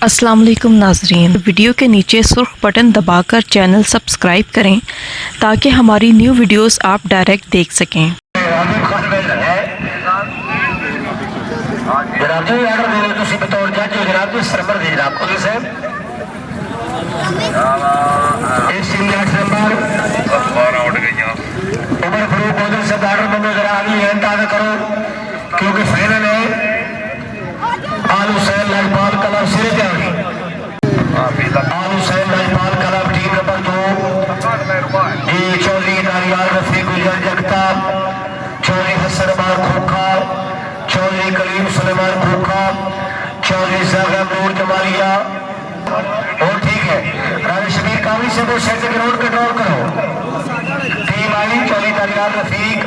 अस्सलाम वालेकुम नाज़रीन, वीडियो के नीचे सुर्ख बटन दबाकर चैनल सब्सक्राइब करें ताकि हमारी न्यू वीडियोस आप डायरेक्ट देख सकें। क्योंकि फाइनल है आल हुसैन लाजपाल क्लब सिरे त्यागी आल Hussain Lajpal club team number 2 जी चौधरी नारियाल रफीक गुजर जगताप, चौधरी हसन अमान खोखा, चौधरी कलीम सुलेमान खोखा, चौधरी ज़ागम नूर जमालिया। और ठीक है, राजा शबीर कावली से वो सेंटर ग्राउंड कंट्रोल करो। टीम आई चौधरी नारियाल रफीक,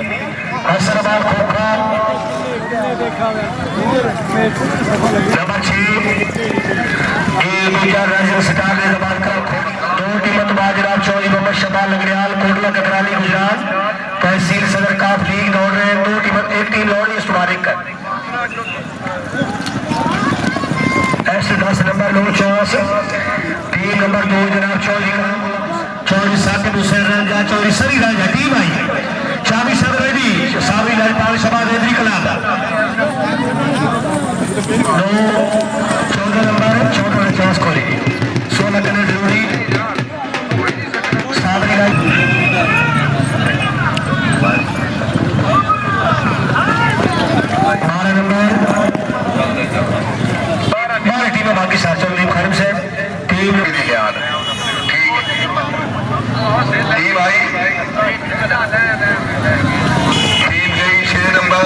हसन अमान खोखा, नंबर 6 स्टार ने दो टीमों तो बाद जनाब चौधरी मोहम्मद शबाल लगरियाल कोटला ककराली गुजरात तहसील सदर काफ लीग दौड़ रहे हैं। दो टीमों एक टीम दौड़ रही है मुबारक कर ऐसे 10 नंबर 9 टीम नंबर 2 जनाब चौधरी साकिब हुसैन राजा चौधरी सरी राजा टीम आई चाबी सब रेडी साबी लाजपाल शबाज रेडी कलाम 14 नंबर 14 खोली 16 करने जरूरी 12 नंबर 12 टीमें बाकी साथ चल रही खरम से टीम टीम आई टीम गई 6 नंबर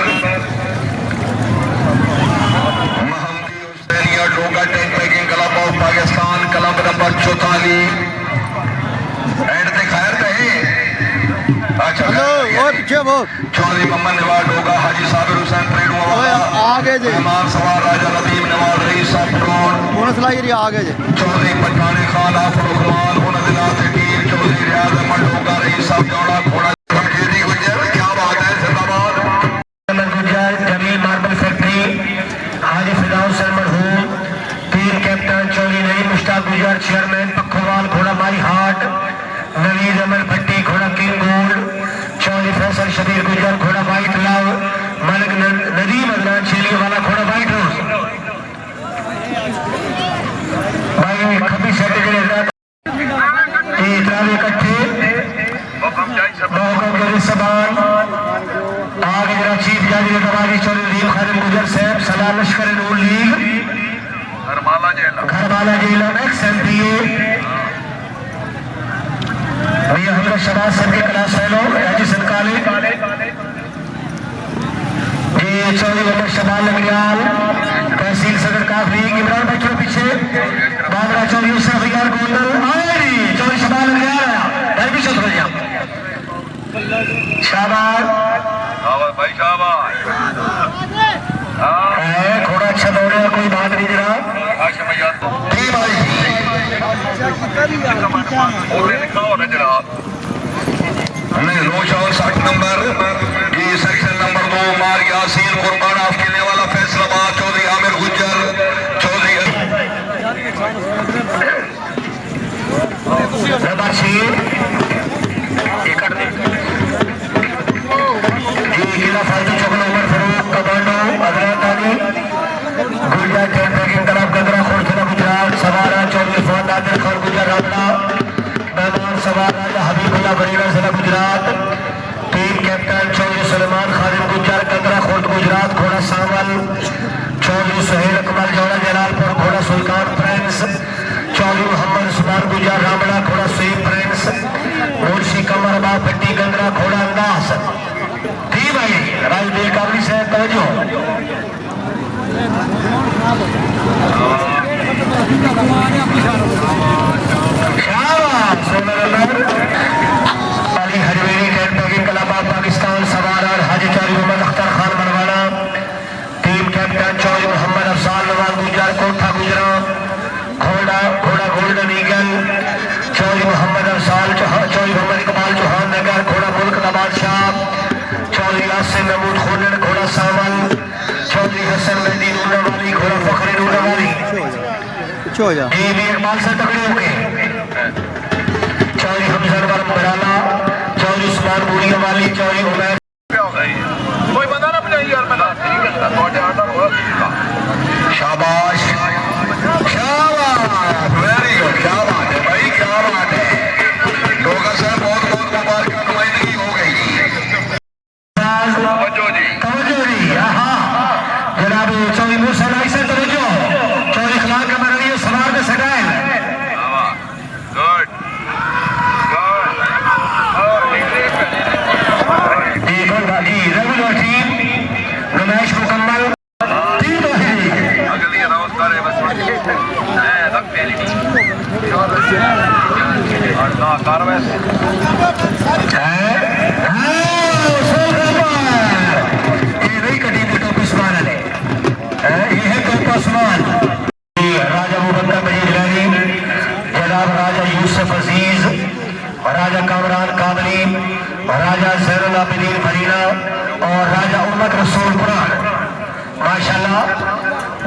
डोगा tent pegging club of Pakistan club number 44 and दिखायर रहे। अच्छा पीछे वो चौधरी मोहम्मद नवाज डोगा हाजी साबिर हुसैन परेड आगे जे इमाम सवार राजा नदीम नवाज रईस साफरोन आगे जे चौधरी पठानी खान आफरुखमान उन दिलात टीम चौधरी रियाज अहमद डोगा रईस साहब जोड़ा घोड़ा खेदी गुजर क्या बात है जिंदाबाद गुजर जमील मार्बल फैक्ट्री हाजी फिदाउस सलमान टीम कैप्टन चौधरी नईम मुश्ताक गुजर चेयरमैन पखवाल घोड़ा माई हाट नवीद अमन भट्टी घोड़ा किंग गोल्ड चौधरी फैसल शबीर गुजर घोड़ा वाइट लव मलिक नदीम अदनान चेलिया वाला घोड़ा वाइट रोज भाई खबी सेट इकट्ठे आगे जरा चीफ जज दरबारी चौधरी रीम खालिद गुजर साहब सलाह लश्कर नूर लीग घरवाला जेलम एक्स एमपीए भैया हजरत शबाज सर के क्लास फेलो एजुकेशन कॉलेज जी चौधरी मोहम्मद शबाल लगरियाल तहसील सदर काफ लीग इमरान भाई थोड़ा पीछे बाबरा चौधरी यूसुफ यार गोंदल चौधरी शबाल लगरियाल भाई पीछे थोड़ा जा शाबाश भाई शाबाश घोड़ा अच्छा दौड़ेगा कोई बात नहीं जनाब टीम आई नहीं 60 नंबर ये सेक्शन नंबर 2 मार यासीन कुर्बान ऑफ खेलने वाला फैसलाबाद चौधरी आमिर गुज्जर चौधरी फालतू चौकन उमर फरूक कमांडो अदरातानी गुजरात ट्रेनिंग क्लब गंदरा खोरथला गुजरात सवारा चौधरी फौज आदिल खान गुजर रामला मेहमान सवार राजा हबीबुल्लाह बरीरा जिला गुजरात टीम कैप्टन चौधरी सलमान खालिद गुजर गंदरा खोर्द गुजरात घोड़ा सावल चौधरी सुहेल अकबर जोड़ा जलालपुर घोड़ा सुल्तान प्रिंस चौधरी मोहम्मद उस्मान गुजर रामला घोड़ा सुई प्रिंस मुंशी कमर बा भट्टी गंदरा घोड़ा अंदाज टीम आई राजवीर काबली से तवज्जो अली हरवेरी tent pegging club of Pakistan सवार हाजी चौधरी मोहम्मद अख्तर खान बनवाना टीम कैप्टन चौधरी मोहम्मद अफजाल नवाज गुजर कोठा गुजरा घोड़ा गोल्डन ईगल पीछे हो जा। ये भी इकबाल से तगड़े हो गए। चौधरी हमजद वाला बराला, चौधरी उस्मान बूढ़िया वाली, चौधरी उमैर। कोई बंदा ना बजाई यार मैं शाबाश शाबाश वेरी गुड क्या बात है भाई क्या बात है डोगर साहब बहुत बहुत मुबारक नुमाइंदगी हो गई तवज्जो जी हाँ जनाब चौधरी मूसा लाई से तवज्जो चौधरी खलाल का मरनी सवार में सगाए गुड गुड जी रेगुलर टीम नुमाइश मुकम्मल टीम तो है अगली अनाउंस करे बस तक मेरी ना कारवाई राजा मुबक्कर मजीद लहरी, जनाब राजा यूसुफ अजीज, राजा कामरान काबली, राजा ज़ैनुल आबिदीन फरीना और राजा उम्मत रसूल कुरान। माशाल्लाह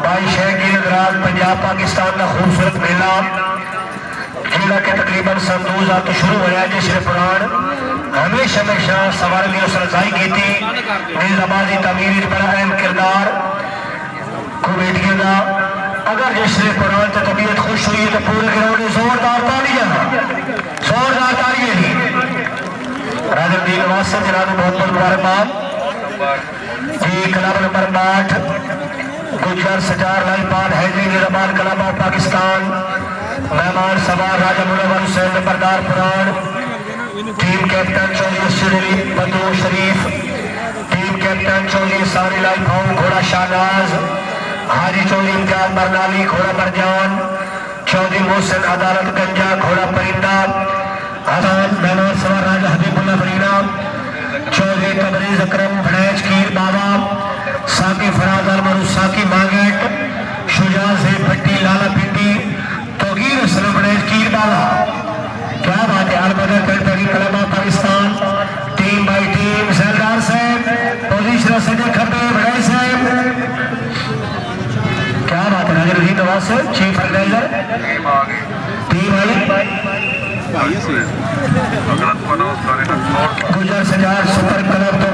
22 शहर की नगरात पंजाब पाकिस्तान का खूबसूरत मेला जिला के तकरीबन सन 2000 तो शुरू होया जिसने पुराण हमेशा हमेशा सवाल की रजाई की थी निजाबादी तमीर बड़ा अहम किरदार कमेटियों का। अगर जिसने पुराण से तबीयत खुश हुई तो पूरे ग्राउंड में जोरदार तालियां राजा दी नवाज से जनाब बहुत बहुत मुबारकबाद जी। क्लब नंबर 8 गुजर सजार लालपाल हैदरी निजाबाद क्लब ऑफ पाकिस्तान मेहमान सवार राजा मुनव्वर हुसैन नंबरदार पुराण, टीम कैप्टन चौधरी असुरी बदरू शरीफ, टीम कैप्टन चौधरी सारी लाई भाऊ घोड़ा शाहनाज, हाजी चौधरी इम्तियाज बरनाली घोड़ा बरजान, चौधरी मोहसिन अदालत गंजा घोड़ा परिंदा, मेहमान सवार राजा हबीबुल्ला फरीना, चौधरी तबरीज अकरम भड़ैच कीर बाबा, साकी फराज अलमरू साकी मांगेट, शुजा से भट्टी लाला पिंडी, तोगीर असलम भड़ैच कीर बाबा। क्या बात है अलबदर कैटरिंग club of Pakistan team by team सरदार साहब पोजीशन सजे खब्बे भड़ैच साहब। क्या बात है नाज़िर रहीम नवाज साहब चीफ ऑर्गेनाइजर टीम आई गुजर सजार सुपर क्लब तो